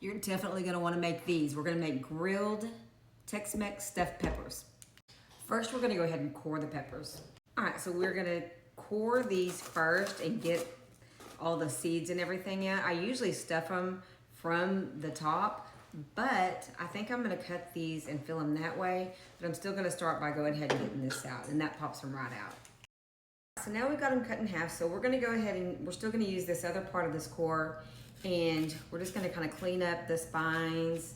You're definitely gonna wanna make these. We're gonna make grilled Tex-Mex stuffed peppers. First, we're gonna go ahead and core the peppers. All right, so we're gonna core these first and get all the seeds and everything out. I usually stuff them from the top, but I think I'm gonna cut these and fill them that way, but I'm still gonna start by going ahead and getting this out, and that pops them right out. So now we've got them cut in half, so we're gonna go ahead and we're still gonna use this other part of this core, and we're just gonna kind of clean up the spines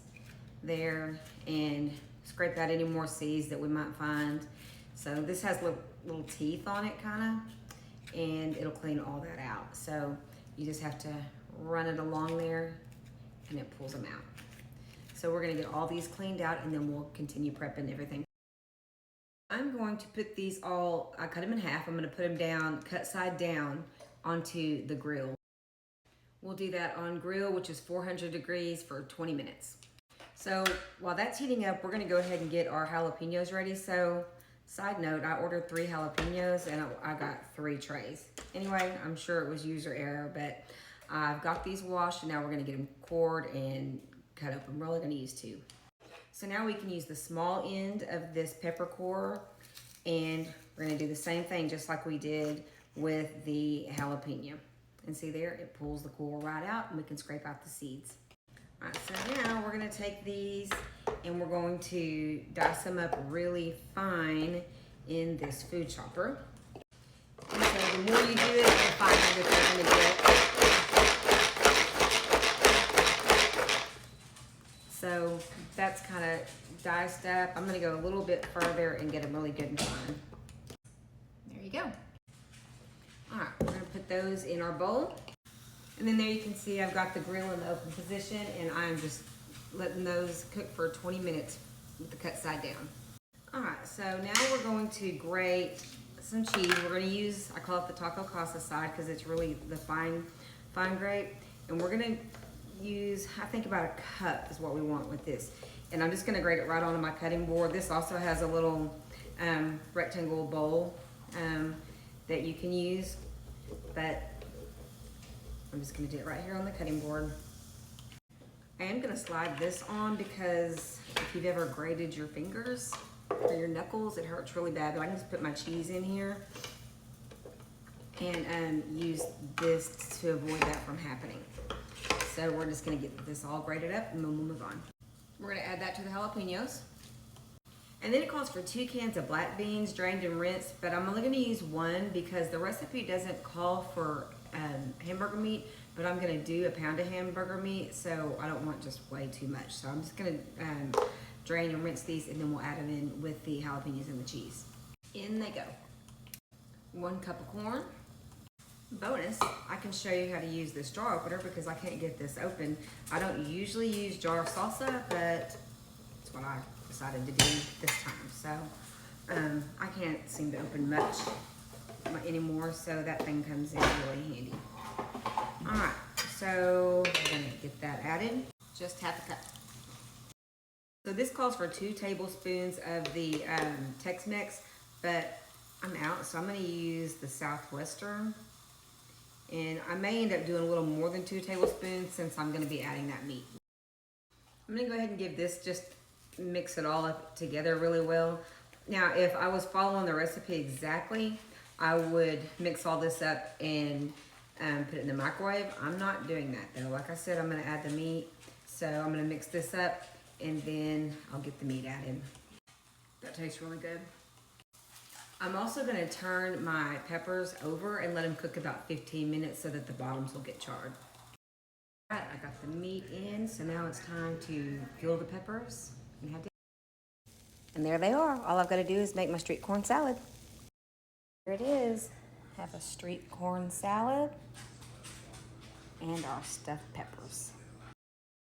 there and scrape out any more seeds that we might find. So this has little teeth on it kind of, and it'll clean all that out. So you just have to run it along there and it pulls them out. So we're gonna get all these cleaned out and then we'll continue prepping everything. I'm going to put these all, I cut them in half, I'm gonna put them down, cut side down onto the grill. We'll do that on grill, which is 400 degrees for 20 minutes. So while that's heating up, we're gonna go ahead and get our jalapenos ready. So side note, I ordered 3 jalapenos and I got 3 trays. Anyway, I'm sure it was user error, but I've got these washed and now we're gonna get them cored and cut up. I'm really gonna use 2. So now we can use the small end of this pepper core and we're gonna do the same thing just like we did with the jalapeno. And see there, it pulls the core right out and we can scrape out the seeds. All right, so now we're gonna take these and we're going to dice them up really fine in this food chopper. And so the more you do it, the finer that they're gonna get. So that's kind of diced up. I'm gonna go a little bit further and get them really good and fine. There you go. All right, we're gonna put those in our bowl. And then there you can see I've got the grill in the open position and I'm just letting those cook for 20 minutes with the cut side down. All right, so now we're going to grate some cheese. We're gonna use, I call it the Taco Casa side because it's really the fine grate. And we're gonna use, I think about a cup is what we want with this. And I'm just gonna grate it right onto my cutting board. This also has a little rectangle bowl that you can use, but I'm just gonna do it right here on the cutting board. I am gonna slide this on because if you've ever grated your fingers or your knuckles, it hurts really bad. But I can just put my cheese in here and use this to avoid that from happening. So we're just gonna get this all grated up and then we'll move on. We're gonna add that to the jalapenos. And then it calls for 2 cans of black beans, drained and rinsed, but I'm only gonna use 1 because the recipe doesn't call for hamburger meat, but I'm gonna do a pound of hamburger meat, so I don't want just way too much. So I'm just gonna drain and rinse these and then we'll add them in with the jalapenos and the cheese. In they go. 1 cup of corn. Bonus, I can show you how to use this jar opener because I can't get this open. I don't usually use jar salsa, but that's what I decided to do this time. So I can't seem to open much anymore, so that thing comes in really handy. All right, so we're gonna get that added, just half a cup. So this calls for 2 tablespoons of the Tex-Mex, but I'm out, so I'm gonna use the Southwestern. And I may end up doing a little more than 2 tablespoons since I'm gonna be adding that meat. I'm gonna go ahead and give this, just mix it all up together really well. Now, if I was following the recipe exactly, I would mix all this up and put it in the microwave. I'm not doing that though. Like I said, I'm gonna add the meat. So I'm gonna mix this up and then I'll get the meat added. That tastes really good. I'm also gonna turn my peppers over and let them cook about 15 minutes so that the bottoms will get charred. All right, I got the meat in, so now it's time to grill the peppers. And there they are. All I've gotta do is make my street corn salad. Here it is. Have a street corn salad and our stuffed peppers.